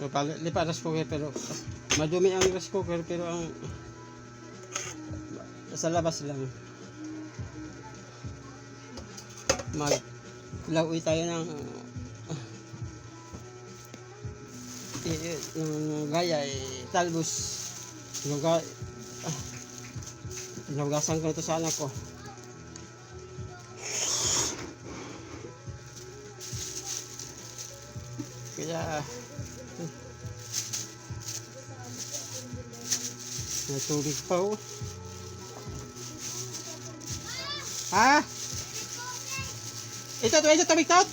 So, lipat rice cooker pero madumi ang rice cooker pero ang sa labas lang. Maglauwi tayo ng yung gaya talbos. Inugasan ko ito sa anak ko. Kaya may tubig pa oh. Ha? Ito tubig tot?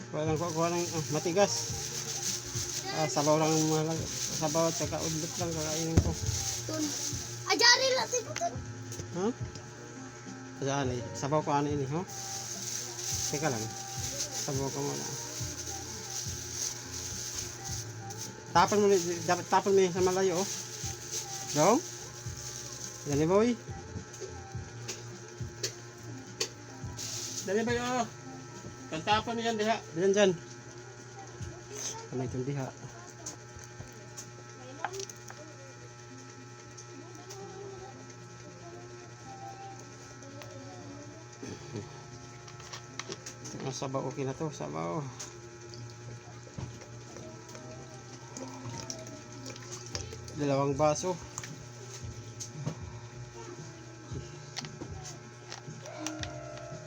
Walang kuha ng matigas. Sabaw lang sabaw at saka udlot lang kakainin ko. Ajari lang ito. Ha? Ajari. Sabaw ko ano ini, ha? Teka lang. Sabaw ko muna. Dapat tapon mo sa malayo, oh. Dong? Dali boy. Dali boy, oh. Kantapon mo yan, diha. Dyan. Ano itong diha? Sabaw, okay na to. Sabaw. Dalawang baso.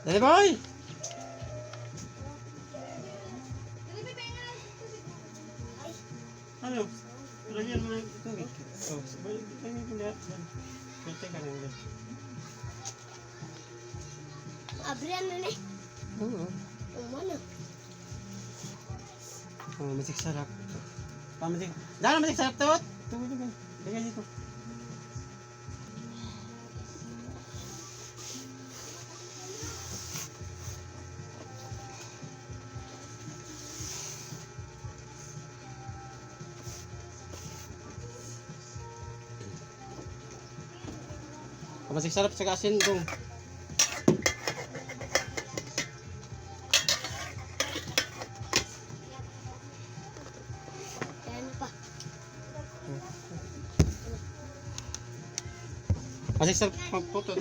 Dali boy! Ano? Lagyan mo ng tubig. Balik tayo ng lahat. Balik ka lang dyan. Abrihan na ni. Oo. Mana? Masik sarap. Jangan masik sarap tot. Tunggu dulu. Dengan itu. Masik sarap sa asin dong. Masik sarap pamputot.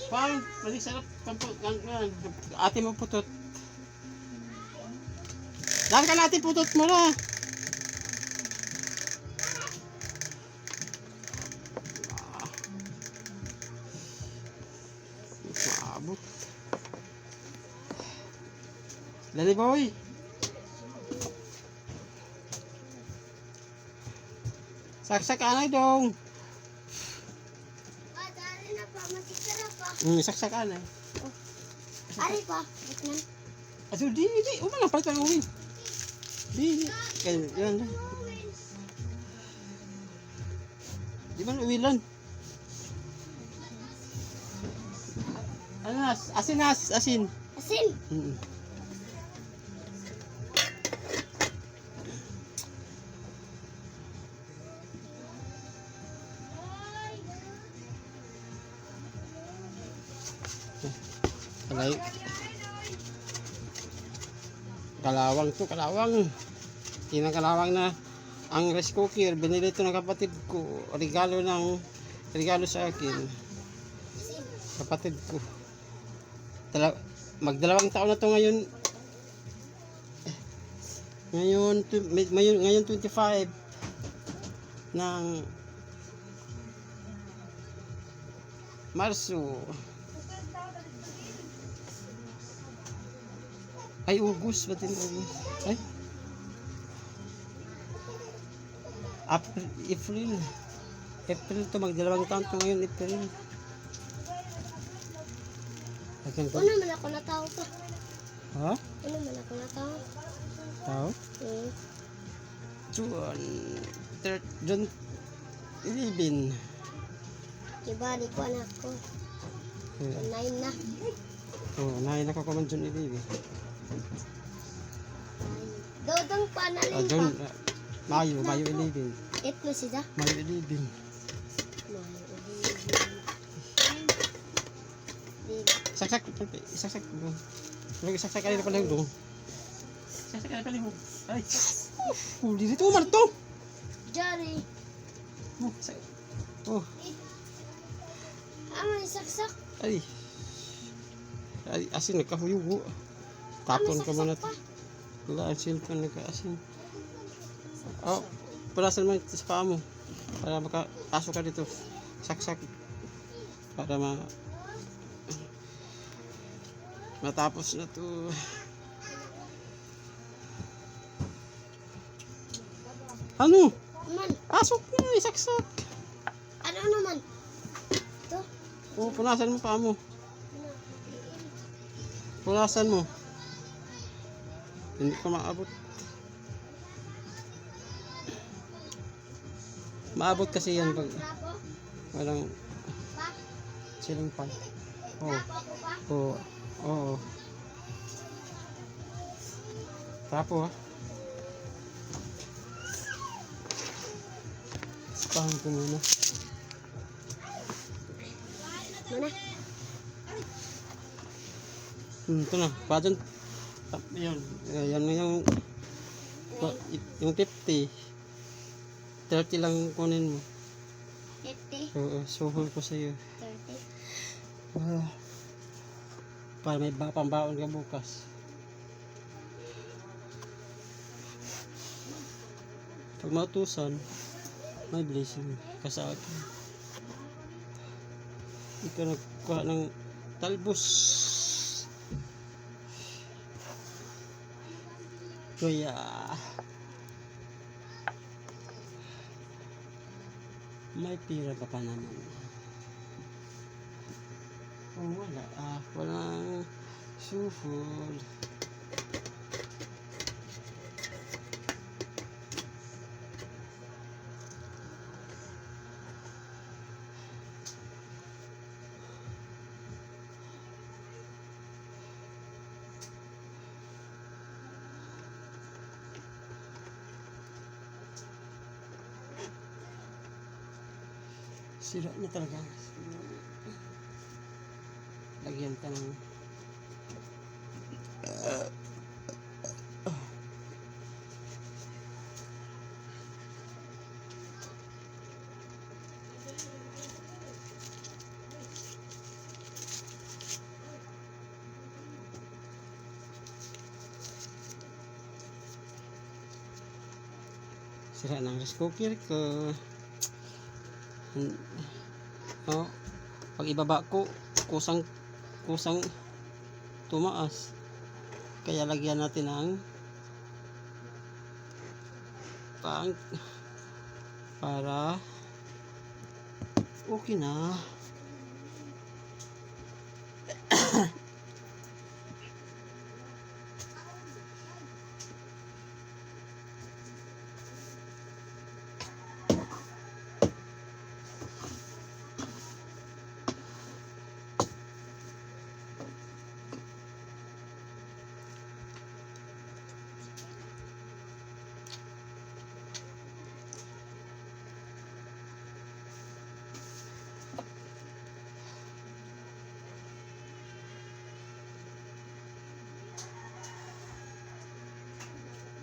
Parang masik sarap pamputot. Ate mo putot. Dahil ka natin putot mo na. Maabot. Dali boy. Saksak anay dong. Saksak anay. Ari pa. Aduh di. Umang apa itu uwi? Di. Kayak yan. Di mana uwilan? Ano asin. Asin. Kalawang. Tinang kalawang na ang rice cooker. Binili ito ng kapatid ko. Regalo sa akin. Kapatid ko. Magdalawang taon na to ngayon. Ngayon 25 ng Marso. Ay, August. Ba't yun August? Ay? April to. Magdalawang taon to ngayon. April. Una man ako natao pa. Ha? Una man ako natao. Tao? June 11. Diba, di ko anak ko. 9 na. Oh, nahin ako ka man dyan ilili. Dodong panalin Dyan, pa. Mayo ilili. Itlo sida. Mayo ilili. Saksak, saksak. Saksak kanina pala yung dong. Saksak kanina pala yung ay. Huli dito, umar to. Jari. Oh, May saksak. ay. Ay, asin nagkahuyugo. Tapon ka man natin. Wala, ang cellphone nagka-asin. Oh, pulasan mo sa paa mo. Para makapasok ka dito. Saksak. Para matapos na to. Ano? Man, Asok mo, isaksak. ano naman? Ito. Oh, punasan mo paa mo. Punasan mo. Hindi ka maabot. Maabot kasi yan pag Trapo? walang Pa? siling pan. Oh, Trapo ako pa? oh, oo. Tapo ha. Spahan ko muna. Mana? Ito na, pajan. Yun, yan na yung 50. 30 lang kunin mo. 50? Oo, suhol ko sa'yo. 30? Para may pambaon ka bukas. Pag mautusan, may blessing ka sa akin. Ikaw nagkuha ng talbos. Kaya may pira ka pa naman. Oh, wala. Walang suhol. Sira na talaga. Lagyan ka ng sira ng rice cooker ko. Oh, pag ibaba ko kusang tumaas, kaya lagyan natin ng para okay na.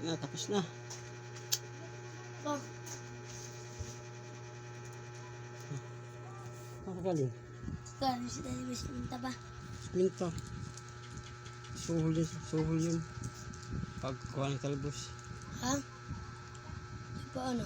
Na, tapos na. Oh, Nakagaling. kaya si Daddy mas minta pa. Minta. Suhol yun. Pagkuha ng talbos. Ha? Paano?